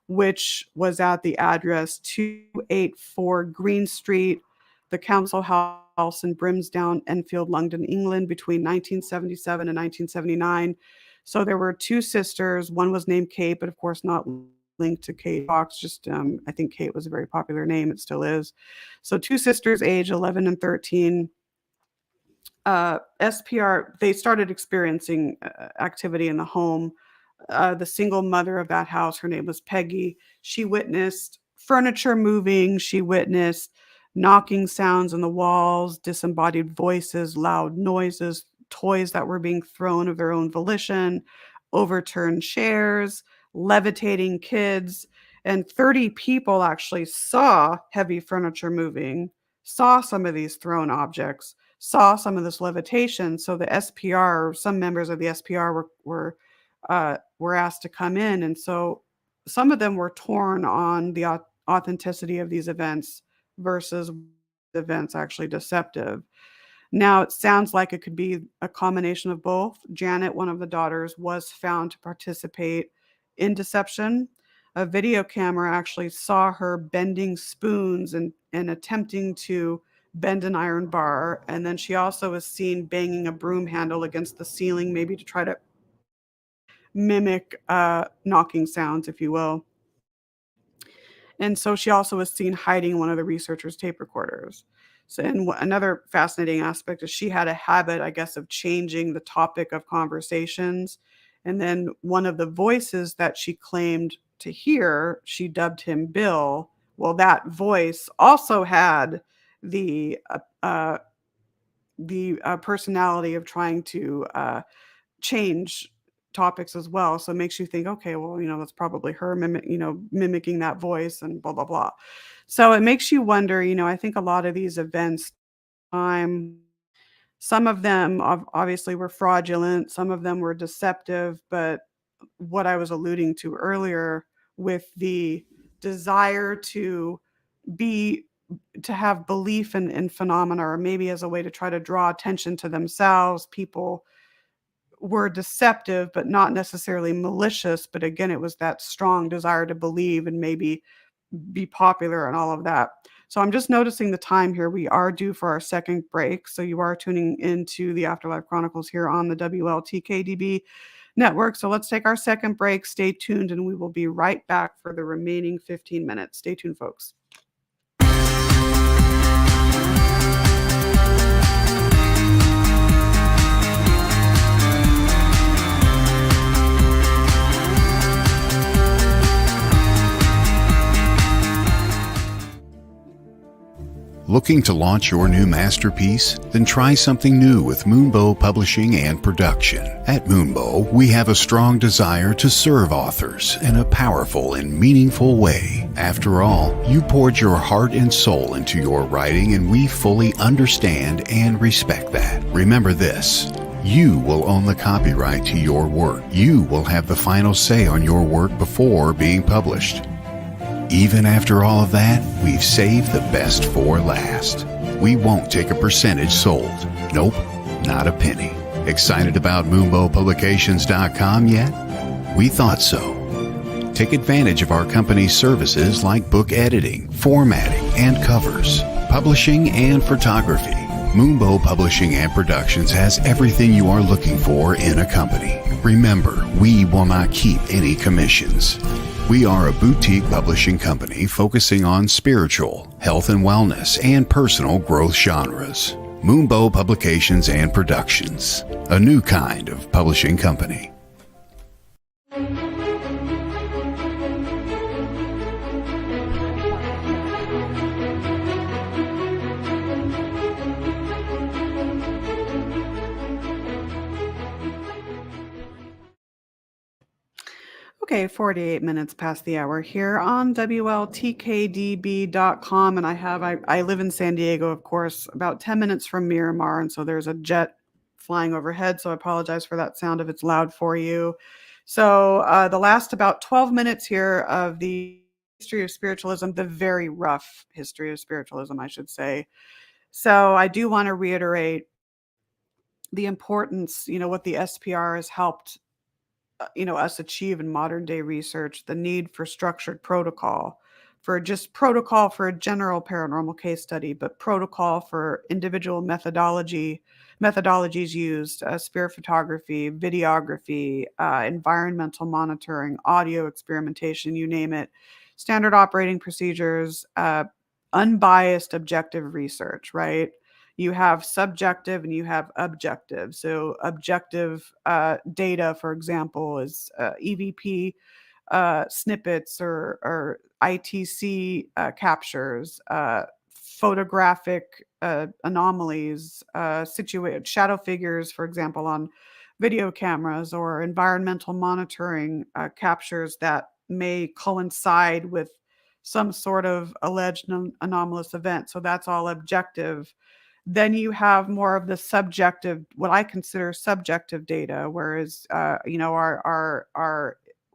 A: which was at the address 284 Green Street, the Council House in Brimsdown, Enfield, London, England, between 1977 and 1979. So there were 2 sisters. One was named Kate, but of course not linked to Kate Fox. Just I think Kate was a very popular name. It still is. So 2 sisters, age 11 and 13. SPR, they started experiencing activity in the home. The single mother of that house, her name was Peggy. She witnessed furniture moving. She witnessed knocking sounds on the walls, disembodied voices, loud noises, toys that were being thrown of their own volition, overturned chairs, levitating kids. And 30 people actually saw heavy furniture moving, saw some of these thrown objects, saw some of this levitation. So the SPR, some members of the SPR were asked to come in, and so some of them were torn on the authenticity of these events versus events actually deceptive. Now it sounds like it could be a combination of both. Janet, one of the daughters, was found to participate in deception. A video camera actually saw her bending spoons and attempting to bend an iron bar, and then she also was seen banging a broom handle against the ceiling, maybe to try to mimic knocking sounds, if you will. And so she also was seen hiding one of the researchers' tape recorders. So, and another fascinating aspect is she had a habit, I guess, of changing the topic of conversations. And then one of the voices that she claimed to hear, she dubbed him Bill. Well, that voice also had the personality of trying to change topics as well. So it makes you think, okay, well, that's probably her mimicking that voice and blah blah blah. So it makes you wonder. I think a lot of these events, time, some of them obviously were fraudulent, some of them were deceptive, but what I was alluding to earlier with the desire be to have belief in phenomena, or maybe as a way to try to draw attention to themselves, people were deceptive, but not necessarily malicious. But again, it was that strong desire to believe and maybe be popular and all of that. So I'm just noticing the time here. We are due for our second break. So you are tuning into the Afterlife Chronicles here on the WLTK-DB network. So let's take our second break. Stay tuned, and we will be right back for the remaining 15 minutes. Stay tuned, folks.
C: Looking to launch your new masterpiece? Then try something new with Moonbow Publishing and Production. At Moonbow, we have a strong desire to serve authors in a powerful and meaningful way. After all, you poured your heart and soul into your writing, and we fully understand and respect that. Remember this: you will own the copyright to your work. You will have the final say on your work before being published. Even after all of that, we've saved the best for last. We won't take a percentage sold. Nope, not a penny. Excited about MoonbowPublications.com yet? We thought so. Take advantage of our company's services like book editing, formatting, and covers, publishing, and photography. Moonbow Publishing and Productions has everything you are looking for in a company. Remember, we will not keep any commissions. We are a boutique publishing company focusing on spiritual, health and wellness, and personal growth genres. Moonbow Publications and Productions, a new kind of publishing company.
A: Okay, 48 minutes past the hour here on WLTK-DB.com. And I live in San Diego, of course, about 10 minutes from Miramar. And so there's a jet flying overhead. So I apologize for that sound if it's loud for you. So the last about 12 minutes here of the history of spiritualism, the very rough history of spiritualism, I should say. So I do want to reiterate the importance, what the SPR has helped us achieve in modern day research, the need for structured protocol, for just protocol for a general paranormal case study, but protocol for individual methodologies used, spirit photography, videography, environmental monitoring, audio experimentation, you name it, standard operating procedures, unbiased objective research, right? You have subjective and you have objective. So objective data, for example, is EVP snippets or ITC captures, photographic anomalies, situated shadow figures, for example, on video cameras, or environmental monitoring captures that may coincide with some sort of alleged anomalous event. So that's all objective. Then you have more of the subjective, what I consider subjective data, whereas our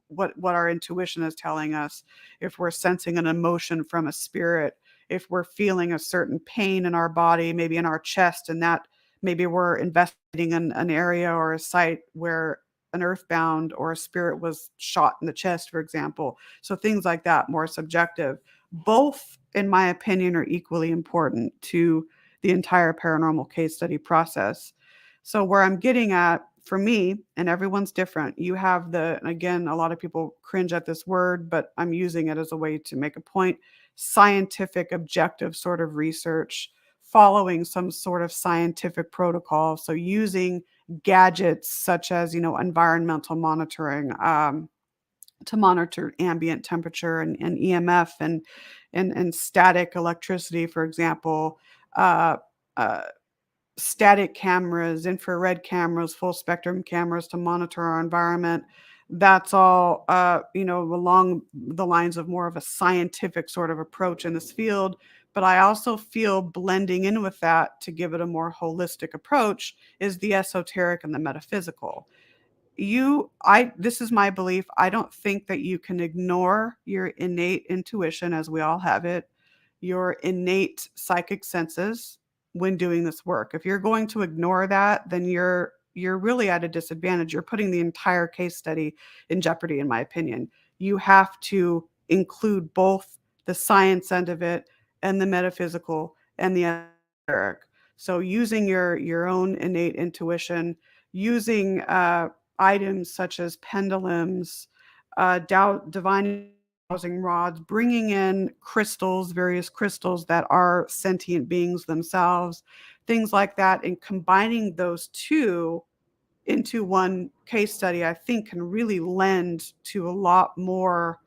A: what our intuition is telling us, if we're sensing an emotion from a spirit, if we're feeling a certain pain in our body, maybe in our chest, and that maybe we're investigating an area or a site where an earthbound or a spirit was shot in the chest, for example. So things like that, more subjective. Both, in my opinion, are equally important to the entire paranormal case study process. So where I'm getting at, for me, and everyone's different, you have again, a lot of people cringe at this word, but I'm using it as a way to make a point, scientific, objective sort of research, following some sort of scientific protocol. So using gadgets such as, environmental monitoring, to monitor ambient temperature and EMF and static electricity, for example, uh, uh, static cameras, infrared cameras, full spectrum cameras to monitor our environment. That's all, along the lines of more of a scientific sort of approach in this field. But I also feel blending in with that to give it a more holistic approach is the esoteric and the metaphysical. This is my belief. I don't think that you can ignore your innate intuition, as we all have it, your innate psychic senses when doing this work. If you're going to ignore that, then you're really at a disadvantage. You're putting the entire case study in jeopardy, in my opinion. You have to include both the science end of it and the metaphysical and the esoteric. So using your own innate intuition, using items such as pendulums, divine dowsing rods, bringing in crystals, various crystals that are sentient beings themselves, things like that, and combining those two into one case study, I think can really lend to a lot more,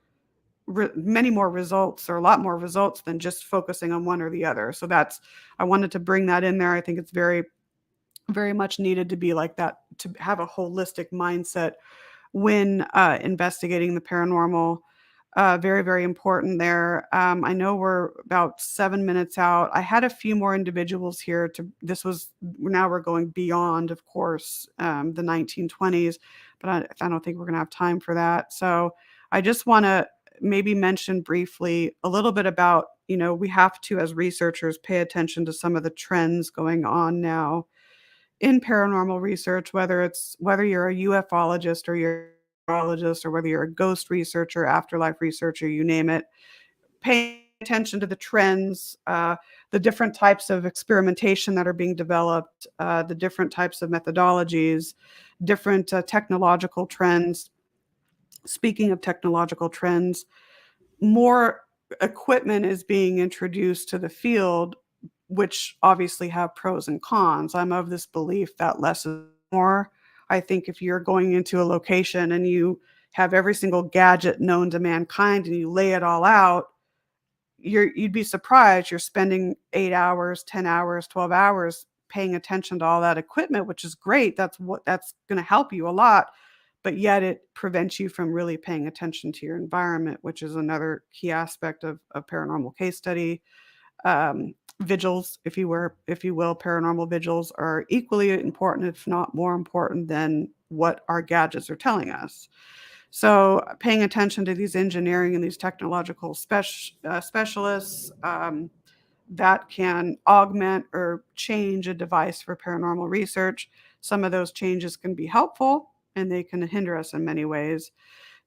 A: many more results, or a lot more results than just focusing on one or the other. So I wanted to bring that in there. I think it's very, very much needed to be like that, to have a holistic mindset when investigating the paranormal. Very, very important there. I know we're about 7 minutes out. I had a few more individuals here now we're going beyond, of course, the 1920s, but I don't think we're going to have time for that. So I just want to maybe mention briefly a little bit about, we have to, as researchers, pay attention to some of the trends going on now in paranormal research, whether you're a ufologist or you're a neurologist, or whether you're a ghost researcher, afterlife researcher, you name it. Paying attention to the trends, the different types of experimentation that are being developed, the different types of methodologies, different technological trends. Speaking of technological trends, more equipment is being introduced to the field, which obviously have pros and cons. I'm of this belief that less is more. I think if you're going into a location and you have every single gadget known to mankind and you lay it all out, you'd be surprised. You're spending 8 hours, 10 hours, 12 hours paying attention to all that equipment, which is great. That's going to help you a lot. But yet it prevents you from really paying attention to your environment, which is another key aspect of paranormal case study. Vigils, if you will, paranormal vigils are equally important, if not more important, than what our gadgets are telling us. So paying attention to these engineering and these technological specialists that can augment or change a device for paranormal research. Some of those changes can be helpful and they can hinder us in many ways.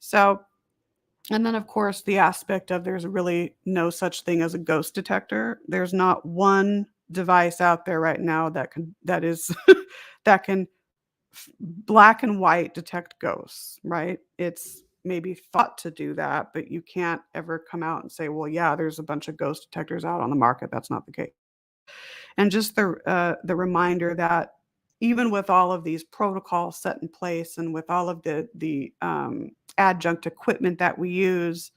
A: So, and then of course the aspect of there's really no such thing as a ghost detector. There's not one device out there right now that can that can black and white detect ghosts, right? It's maybe thought to do that, but you can't ever come out and say, well, yeah, there's a bunch of ghost detectors out on the market. That's not the case. And just the reminder that even with all of these protocols set in place and with all of the adjunct equipment that we use,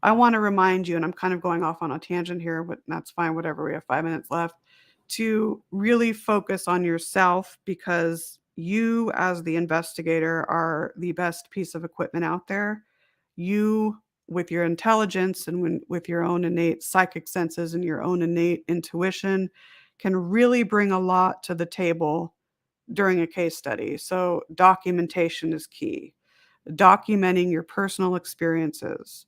A: I want to remind you, and I'm kind of going off on a tangent here, but that's fine, whatever. We have 5 minutes left, to really focus on yourself, because you, as the investigator, are the best piece of equipment out there. You, with your intelligence and with your own innate psychic senses and your own innate intuition, can really bring a lot to the table during a case study. So documentation is key. Documenting your personal experiences.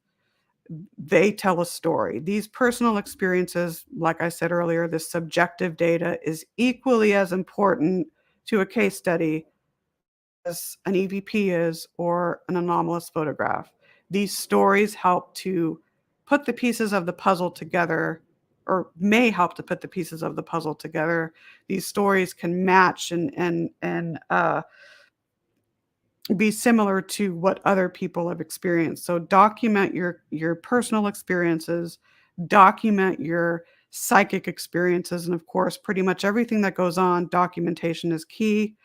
A: They tell a story. These personal experiences, like I said earlier, the subjective data is equally as important to a case study as an EVP is, or an anomalous photograph. These stories help to put the pieces of the puzzle together, or may help to put the pieces of the puzzle together. These stories can match and be similar to what other people have experienced. So document your personal experiences, document your psychic experiences, and of course, pretty much everything that goes on, documentation is key.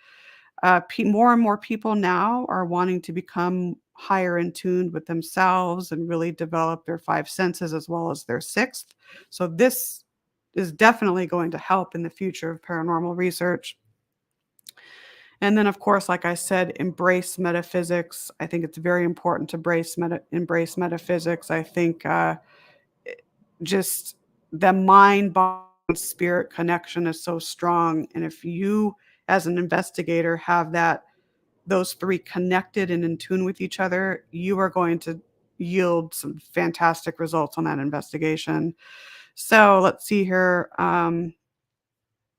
A: More and more people now are wanting to become higher in tune with themselves and really develop their 5 senses as well as their 6th. So this is definitely going to help in the future of paranormal research. And then, of course, like I said, embrace metaphysics. I think it's very important to embrace metaphysics. I think just the mind body spirit connection is so strong, and if you as an investigator have those three connected and in tune with each other, you are going to yield some fantastic results on that investigation. So let's see here. And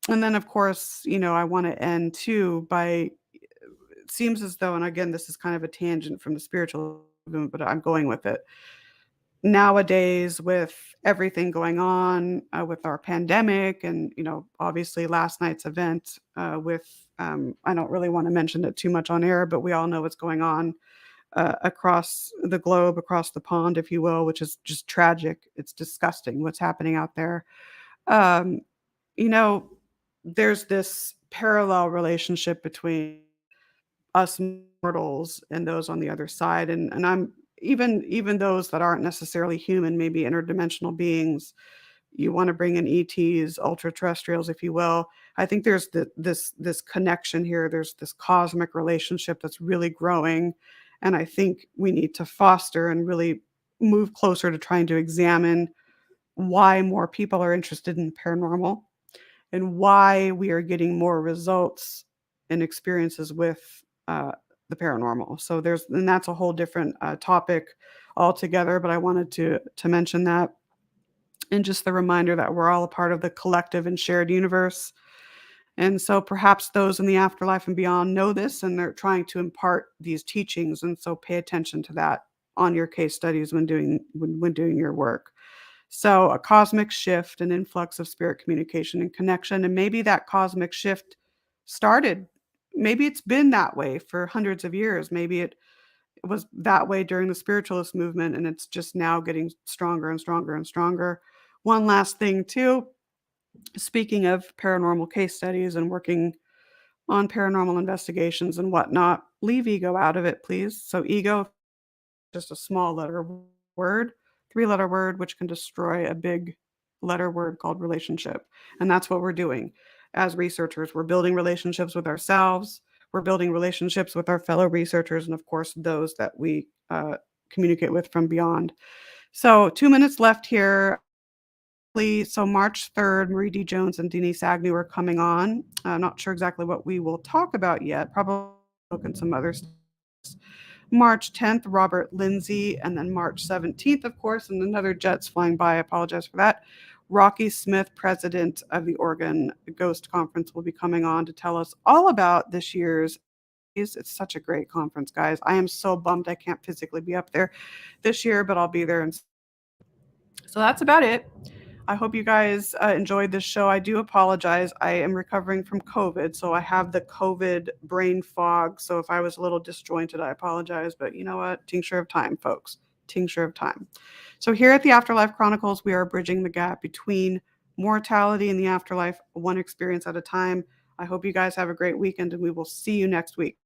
A: then, of course, I want to end too by, it seems as though, and again, this is kind of a tangent from the spiritual movement, but I'm going with it. Nowadays, with everything going on with our pandemic, and obviously last night's event with, I don't really want to mention it too much on air, but we all know what's going on across the globe, across the pond, if you will, which is just tragic. It's disgusting what's happening out there. Um, you know, there's this parallel relationship between us mortals and those on the other side, and I'm even those that aren't necessarily human, maybe interdimensional beings. You want to bring in ETs, ultra terrestrials, if you will. I think there's this connection here. There's this cosmic relationship that's really growing, and I think we need to foster and really move closer to trying to examine why more people are interested in paranormal and why we are getting more results and experiences with the paranormal. So and that's a whole different topic altogether, but I wanted to mention that, and just the reminder that we're all a part of the collective and shared universe. And so perhaps those in the afterlife and beyond know this, and they're trying to impart these teachings. And so pay attention to that on your case studies when doing your work. So a cosmic shift, an influx of spirit communication and connection, and maybe that cosmic shift started. Maybe it's been that way for hundreds of years. Maybe it was that way during the spiritualist movement, and it's just now getting stronger and stronger and stronger. One last thing, too. Speaking of paranormal case studies and working on paranormal investigations and whatnot, leave ego out of it, please. So ego, just a small letter word, three-letter word, which can destroy a big letter word called relationship. And that's what we're doing as researchers. We're building relationships with ourselves. We're building relationships with our fellow researchers, and of course, those that we communicate with from beyond. So 2 minutes left here. So March 3rd, Marie D. Jones and Denise Agnew are coming on. I'm not sure exactly what we will talk about yet. Probably look at some other stuff. March 10th, Robert Lindsay, and then March 17th, of course, and another jet's flying by. I apologize for that. Rocky Smith, president of the Oregon Ghost Conference, will be coming on to tell us all about this year's. It's such a great conference, guys. I am so bummed I can't physically be up there this year, but I'll be there. So that's about it. I hope you guys enjoyed this show. I do apologize. I am recovering from COVID, so I have the COVID brain fog. So if I was a little disjointed, I apologize. But you know what? Tincture of time, folks. Tincture of time. So here at the Afterlife Chronicles, we are bridging the gap between mortality and the afterlife, one experience at a time. I hope you guys have a great weekend, and we will see you next week.